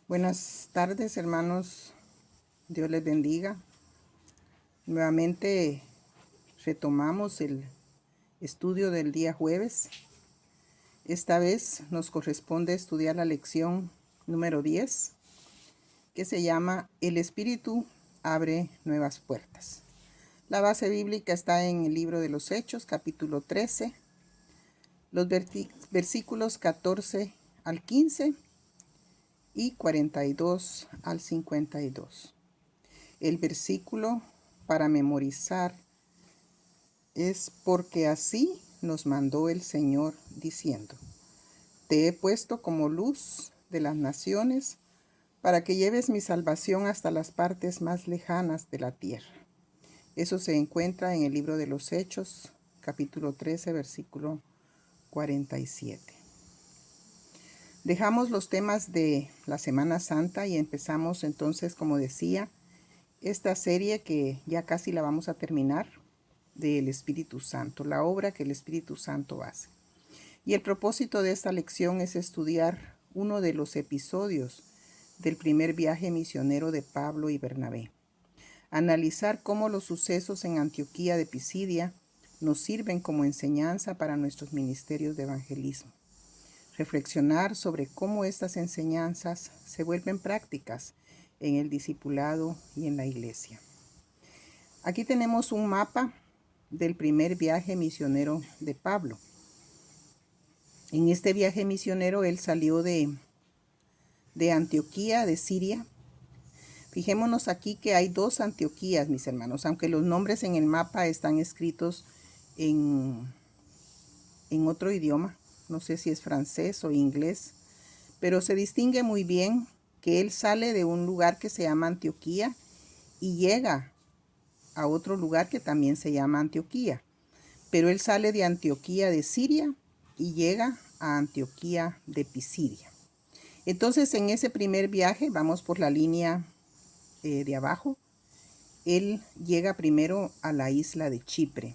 Buenas tardes, hermanos. Dios les bendiga. Nuevamente retomamos el estudio del día jueves. Esta vez nos corresponde estudiar la lección número 10, que se llama El Espíritu abre nuevas puertas. La base bíblica está en el libro de los Hechos, capítulo 13, los versículos 14 al 15 y 42 al 52. El versículo para memorizar es: porque así nos mandó el Señor diciendo: te he puesto como luz de las naciones para que lleves mi salvación hasta las partes más lejanas de la tierra. Eso se encuentra en el libro de los Hechos, capítulo 13, versículo 47. Dejamos los temas de la Semana Santa y empezamos entonces, como decía, esta serie que ya casi la vamos a terminar, del Espíritu Santo, la obra que el Espíritu Santo hace. Y el propósito de esta lección es estudiar uno de los episodios del primer viaje misionero de Pablo y Bernabé. Analizar cómo los sucesos en Antioquía de Pisidia nos sirven como enseñanza para nuestros ministerios de evangelismo. Reflexionar sobre cómo estas enseñanzas se vuelven prácticas en el discipulado y en la iglesia. Aquí tenemos un mapa del primer viaje misionero de Pablo. En este viaje misionero él salió de Antioquía, de Siria. Fijémonos aquí que hay dos Antioquías, mis hermanos, aunque los nombres en el mapa están escritos en otro idioma, no sé si es francés o inglés, pero se distingue muy bien que él sale de un lugar que se llama Antioquía y llega a otro lugar que también se llama Antioquía. Pero él sale de Antioquía de Siria y llega a Antioquía de Pisidia. Entonces, en ese primer viaje, vamos por la línea de abajo, él llega primero a la isla de Chipre.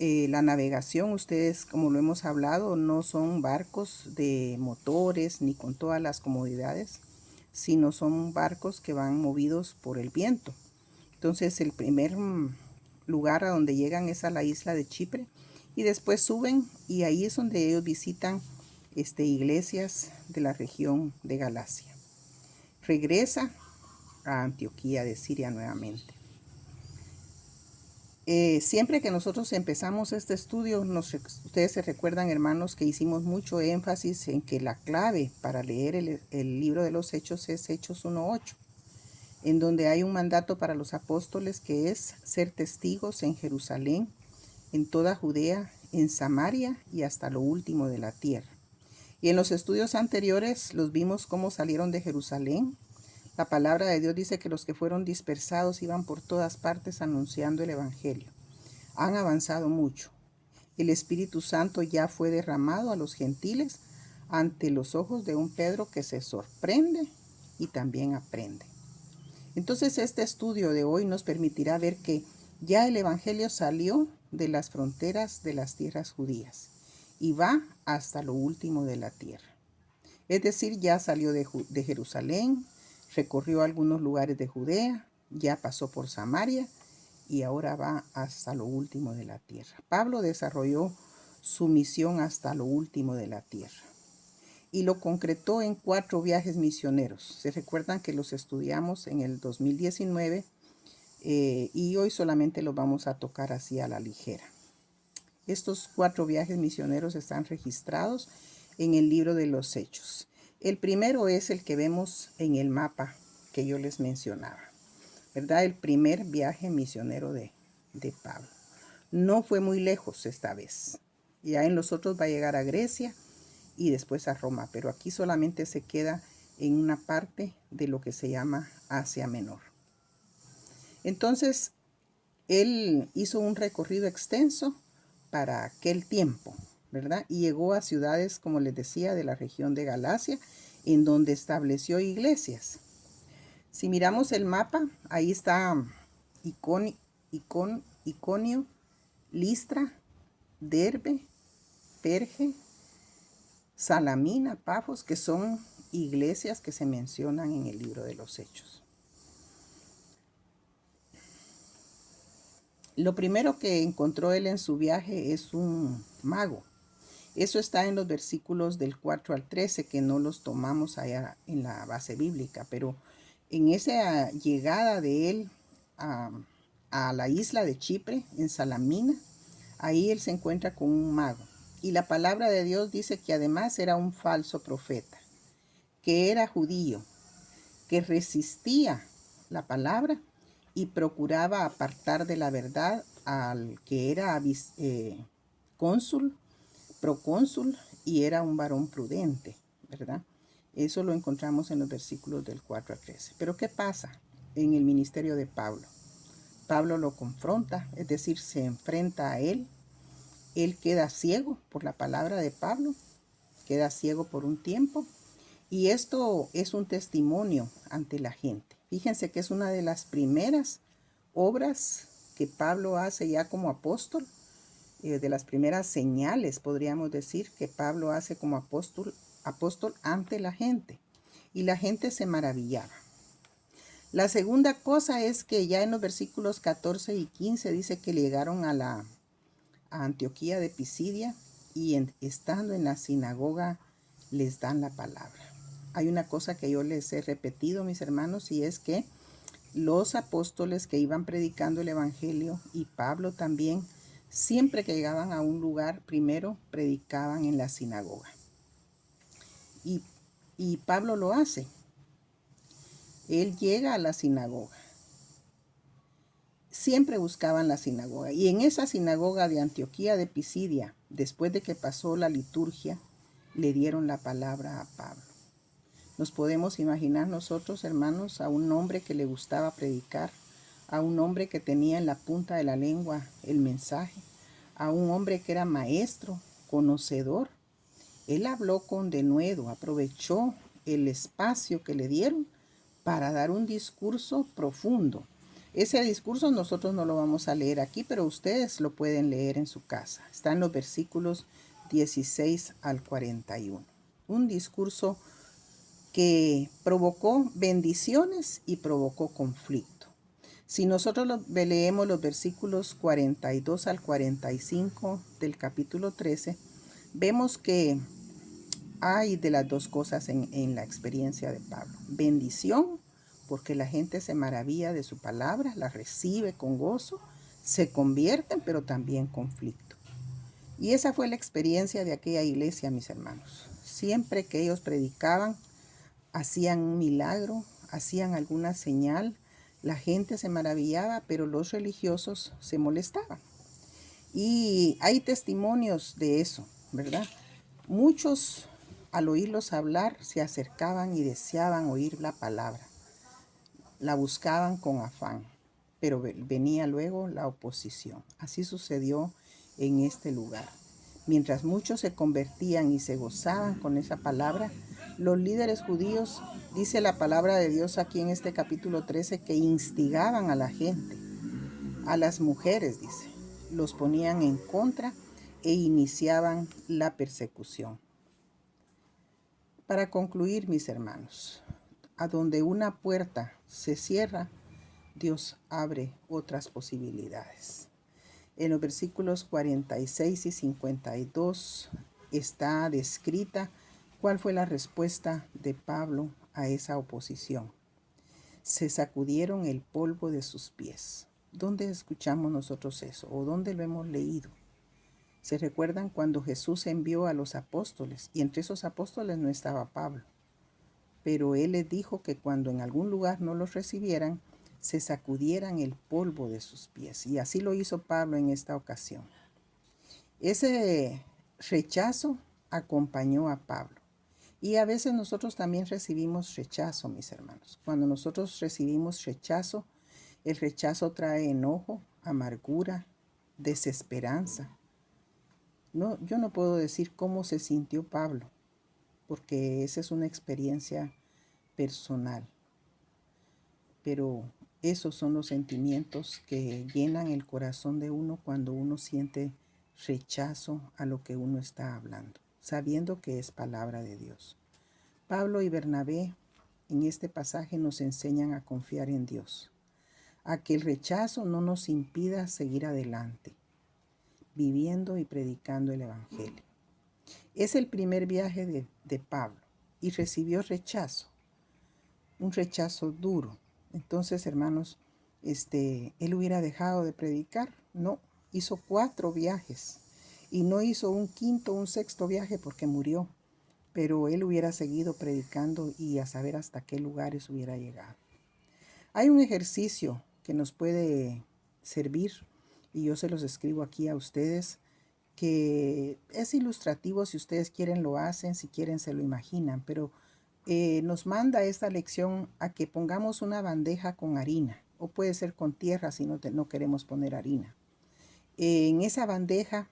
La navegación, ustedes, como lo hemos hablado, no son barcos de motores ni con todas las comodidades, sino son barcos que van movidos por el viento. Entonces, el primer lugar a donde llegan es a la isla de Chipre y después suben y ahí es donde ellos visitan iglesias de la región de Galacia. Regresa a Antioquía de Siria nuevamente. Siempre que nosotros empezamos este estudio, ustedes se recuerdan, hermanos, que hicimos mucho énfasis en que la clave para leer el libro de los Hechos es Hechos 1:8, en donde hay un mandato para los apóstoles que es ser testigos en Jerusalén, en toda Judea, en Samaria y hasta lo último de la tierra. Y en los estudios anteriores los vimos cómo salieron de Jerusalén. La palabra de Dios dice que los que fueron dispersados iban por todas partes anunciando el evangelio. Han avanzado mucho. El Espíritu Santo ya fue derramado a los gentiles ante los ojos de un Pedro que se sorprende y también aprende. Entonces, este estudio de hoy nos permitirá ver que ya el evangelio salió de las fronteras de las tierras judías y va hasta lo último de la tierra. Es decir, ya salió de Jerusalén, recorrió algunos lugares de Judea, ya pasó por Samaria y ahora va hasta lo último de la tierra. Pablo desarrolló su misión hasta lo último de la tierra y lo concretó en 4 viajes misioneros. Se recuerdan que los estudiamos en el 2019 y hoy solamente los vamos a tocar así a la ligera. Estos 4 viajes misioneros están registrados en el libro de los Hechos. El primero es el que vemos en el mapa que yo les mencionaba, ¿verdad? El primer viaje misionero de Pablo. No fue muy lejos esta vez. Ya en los otros va a llegar a Grecia y después a Roma, pero aquí solamente se queda en una parte de lo que se llama Asia Menor. Entonces, él hizo un recorrido extenso para aquel tiempo, ¿verdad? Y llegó a ciudades, como les decía, de la región de Galacia, en donde estableció iglesias. Si miramos el mapa, ahí está Iconio, Listra, Derbe, Perge, Salamina, Pafos, que son iglesias que se mencionan en el libro de los Hechos. Lo primero que encontró él en su viaje es un mago. Eso está en los versículos del 4 al 13, que no los tomamos allá en la base bíblica, pero en esa llegada de él a la isla de Chipre, en Salamina, ahí él se encuentra con un mago. Y la palabra de Dios dice que además era un falso profeta, que era judío, que resistía la palabra y procuraba apartar de la verdad al que era cónsul, procónsul, y era un varón prudente, ¿verdad? Eso lo encontramos en los versículos del 4 al 13. Pero ¿qué pasa en el ministerio de Pablo? Pablo lo confronta, es decir, se enfrenta a él. Él queda ciego por la palabra de Pablo, queda ciego por un tiempo. Y esto es un testimonio ante la gente. Fíjense que es una de las primeras obras que Pablo hace ya como apóstol, de las primeras señales, podríamos decir, que Pablo hace como apóstol ante la gente. Y la gente se maravillaba. La segunda cosa es que ya en los versículos 14 y 15 dice que llegaron a Antioquía de Pisidia y estando en la sinagoga les dan la palabra. Hay una cosa que yo les he repetido, mis hermanos, y es que los apóstoles que iban predicando el evangelio, y Pablo también, siempre que llegaban a un lugar, primero predicaban en la sinagoga. Y Pablo lo hace. Él llega a la sinagoga. Siempre buscaban la sinagoga. Y en esa sinagoga de Antioquía de Pisidia, después de que pasó la liturgia, le dieron la palabra a Pablo. Nos podemos imaginar nosotros, hermanos, a un hombre que le gustaba predicar, a un hombre que tenía en la punta de la lengua el mensaje, a un hombre que era maestro, conocedor. Él habló con denuedo, aprovechó el espacio que le dieron para dar un discurso profundo. Ese discurso nosotros no lo vamos a leer aquí, pero ustedes lo pueden leer en su casa. Está en los versículos 16 al 41. Un discurso que provocó bendiciones y provocó conflicto. Si nosotros leemos los versículos 42 al 45 del capítulo 13, vemos que hay de las dos cosas en la experiencia de Pablo. Bendición, porque la gente se maravilla de su palabra, la recibe con gozo, se convierten, pero también conflicto. Y esa fue la experiencia de aquella iglesia, mis hermanos. Siempre que ellos predicaban, hacían un milagro, hacían alguna señal, la gente se maravillaba, pero los religiosos se molestaban. Y hay testimonios de eso, ¿verdad? Muchos al oírlos hablar se acercaban y deseaban oír la palabra. La buscaban con afán, pero venía luego la oposición. Así sucedió en este lugar. Mientras muchos se convertían y se gozaban con esa palabra, los líderes judíos, dice la palabra de Dios aquí en este capítulo 13, que instigaban a la gente, a las mujeres, dice, los ponían en contra e iniciaban la persecución. Para concluir, mis hermanos, a donde una puerta se cierra, Dios abre otras posibilidades. En los versículos 46 y 52 está descrita cuál fue la respuesta de Pablo a esa oposición. Se sacudieron el polvo de sus pies. ¿Dónde escuchamos nosotros eso? ¿O dónde lo hemos leído? ¿Se recuerdan cuando Jesús envió a los apóstoles? Y entre esos apóstoles no estaba Pablo. Pero él les dijo que cuando en algún lugar no los recibieran, se sacudieran el polvo de sus pies. Y así lo hizo Pablo en esta ocasión. Ese rechazo acompañó a Pablo. Y a veces nosotros también recibimos rechazo, mis hermanos. Cuando nosotros recibimos rechazo, el rechazo trae enojo, amargura, desesperanza. No, yo no puedo decir cómo se sintió Pablo, porque esa es una experiencia personal. Pero esos son los sentimientos que llenan el corazón de uno cuando uno siente rechazo a lo que uno está hablando, sabiendo que es palabra de Dios. Pablo y Bernabé en este pasaje nos enseñan a confiar en Dios, a que el rechazo no nos impida seguir adelante, viviendo y predicando el Evangelio. Es el primer viaje de Pablo y recibió rechazo, un rechazo duro. Entonces, hermanos, él hubiera dejado de predicar. No, hizo 4 viajes y no hizo un quinto, un sexto viaje porque murió, pero él hubiera seguido predicando y a saber hasta qué lugares hubiera llegado. Hay un ejercicio que nos puede servir y yo se los escribo aquí a ustedes, que es ilustrativo. Si ustedes quieren lo hacen, si quieren se lo imaginan, pero nos manda esta lección a que pongamos una bandeja con harina, o puede ser con tierra si no queremos poner harina. En esa bandeja,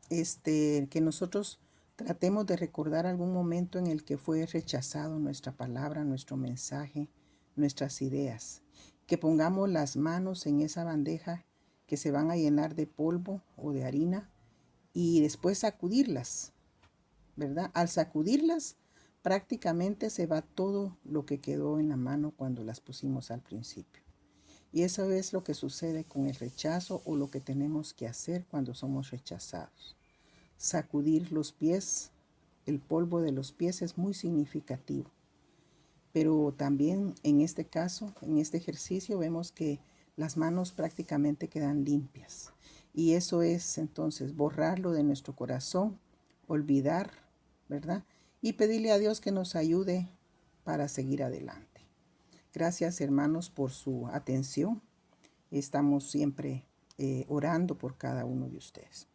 que nosotros tratemos de recordar algún momento en el que fue rechazado nuestra palabra, nuestro mensaje, nuestras ideas. Que pongamos las manos en esa bandeja que se van a llenar de polvo o de harina y después sacudirlas, ¿verdad? Al sacudirlas, prácticamente se va todo lo que quedó en la mano cuando las pusimos al principio. Y eso es lo que sucede con el rechazo o lo que tenemos que hacer cuando somos rechazados. Sacudir los pies, el polvo de los pies es muy significativo. Pero también en este caso, en este ejercicio, vemos que las manos prácticamente quedan limpias. Y eso es entonces borrarlo de nuestro corazón, olvidar, ¿verdad? Y pedirle a Dios que nos ayude para seguir adelante. Gracias, hermanos, por su atención. Estamos siempre orando por cada uno de ustedes.